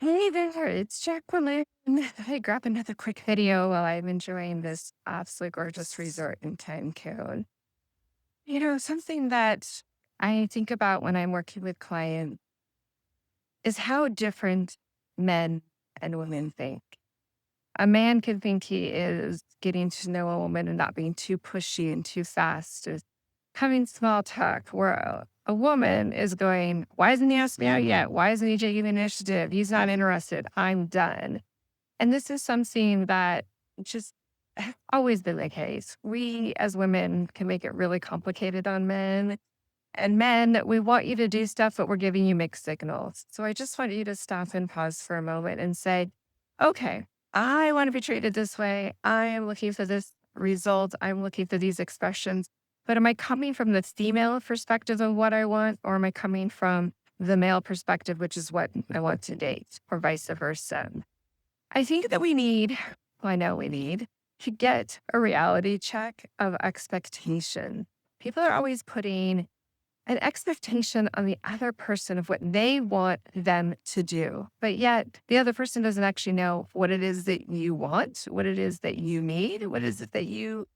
Hey there, it's Jacqueline. I grab another quick video while I'm enjoying this absolutely gorgeous resort in Cancun. Something that I think about when I'm working with clients is how different men and women think. A man can think he is getting to know a woman and not being too pushy and too fast, just having small talk, where a woman is going, why isn't he asked me out yet? Why isn't he taking the initiative? He's not interested. I'm done. And this is something that just has always been the case. We as women can make it really complicated on men. And men, we want you to do stuff, but we're giving you mixed signals. So I just want you to stop and pause for a moment and say, okay, I want to be treated this way. I am looking for this result. I'm looking for these expressions. But am I coming from the female perspective of what I want, or am I coming from the male perspective, which is what I want to date, or vice versa? I think that I know we need to get a reality check of expectation. People are always putting an expectation on the other person of what they want them to do. But yet the other person doesn't actually know what it is that you want, what it is that you need, what is it that you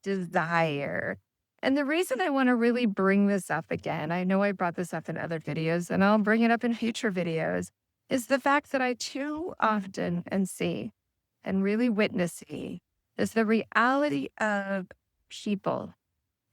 desire. And the reason I want to really bring this up again, I know I brought this up in other videos and I'll bring it up in future videos, is the fact that I too often and see and really witnessing is the reality of people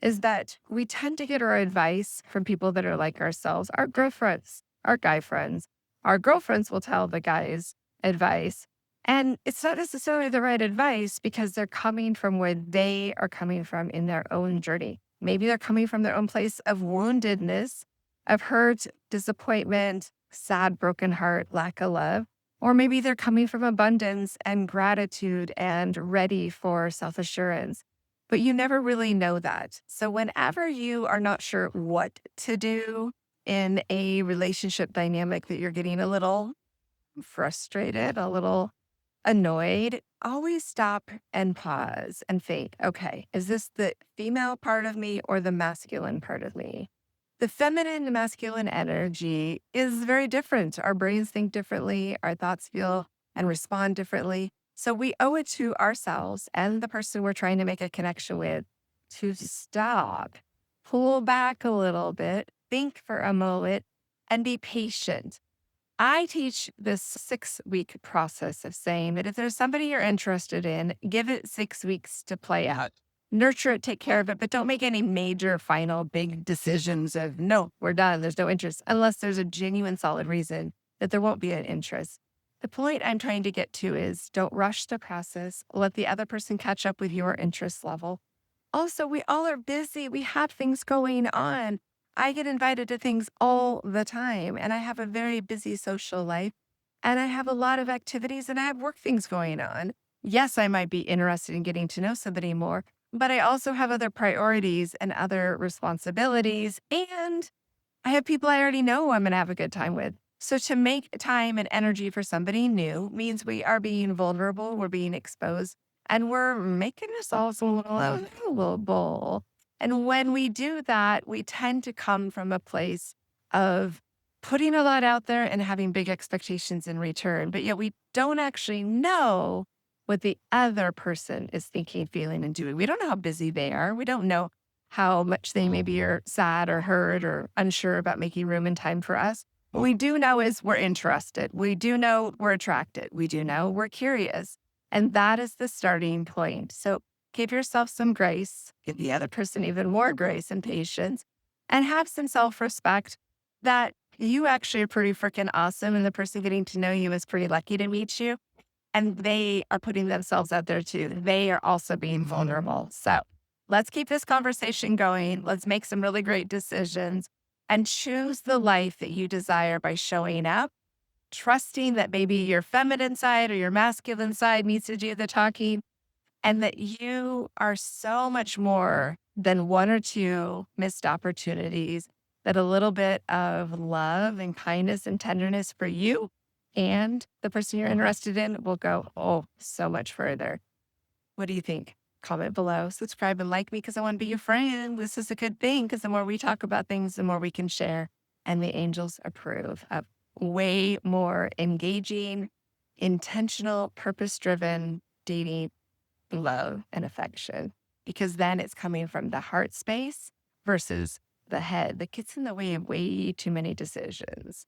is that we tend to get our advice from people that are like ourselves, our girlfriends, our guy friends. Our girlfriends will tell the guys advice. And it's not necessarily the right advice because they're coming from where they are coming from in their own journey. Maybe they're coming from their own place of woundedness, of hurt, disappointment, sad, broken heart, lack of love. Or maybe they're coming from abundance and gratitude and ready for self assurance, but you never really know that. So, whenever you are not sure what to do in a relationship dynamic that you're getting a little frustrated, a little annoyed, always stop and pause and think, okay, is this the female part of me or the masculine part of me? The feminine and masculine energy is very different. Our brains think differently, our thoughts feel and respond differently. So we owe it to ourselves and the person we're trying to make a connection with to stop, pull back a little bit, think for a moment, and be patient. I teach this 6-week process of saying that if there's somebody you're interested in, give it 6 weeks to play out. Nurture it, take care of it, but don't make any major final big decisions of no, we're done. There's no interest unless there's a genuine solid reason that there won't be an interest. The point I'm trying to get to is don't rush the process. Let the other person catch up with your interest level. Also, we all are busy. We have things going on. I get invited to things all the time, and I have a very busy social life, and I have a lot of activities and I have work things going on. Yes, I might be interested in getting to know somebody more, but I also have other priorities and other responsibilities. And I have people I already know I'm going to have a good time with. So to make time and energy for somebody new means we are being vulnerable, we're being exposed, and we're making ourselves a little available. And when we do that, we tend to come from a place of putting a lot out there and having big expectations in return, but yet we don't actually know what the other person is thinking, feeling, and doing. We don't know how busy they are. We don't know how much they maybe are sad or hurt or unsure about making room and time for us. What we do know is we're interested. We do know we're attracted. We do know we're curious. And that is the starting point. So give yourself some grace, give the other person even more grace and patience, and have some self respect that you actually are pretty freaking awesome. And the person getting to know you is pretty lucky to meet you. And they are putting themselves out there too. They are also being vulnerable. So let's keep this conversation going. Let's make some really great decisions and choose the life that you desire by showing up, trusting that maybe your feminine side or your masculine side needs to do the talking, and that you are so much more than one or two missed opportunities, that a little bit of love and kindness and tenderness for you and the person you're interested in will go, oh, so much further. What do you think? Comment below, subscribe, and like me because I want to be your friend. This is a good thing because the more we talk about things, the more we can share. And the angels approve of way more engaging, intentional, purpose driven dating love and affection because then it's coming from the heart space versus the head that gets in the way of way too many decisions.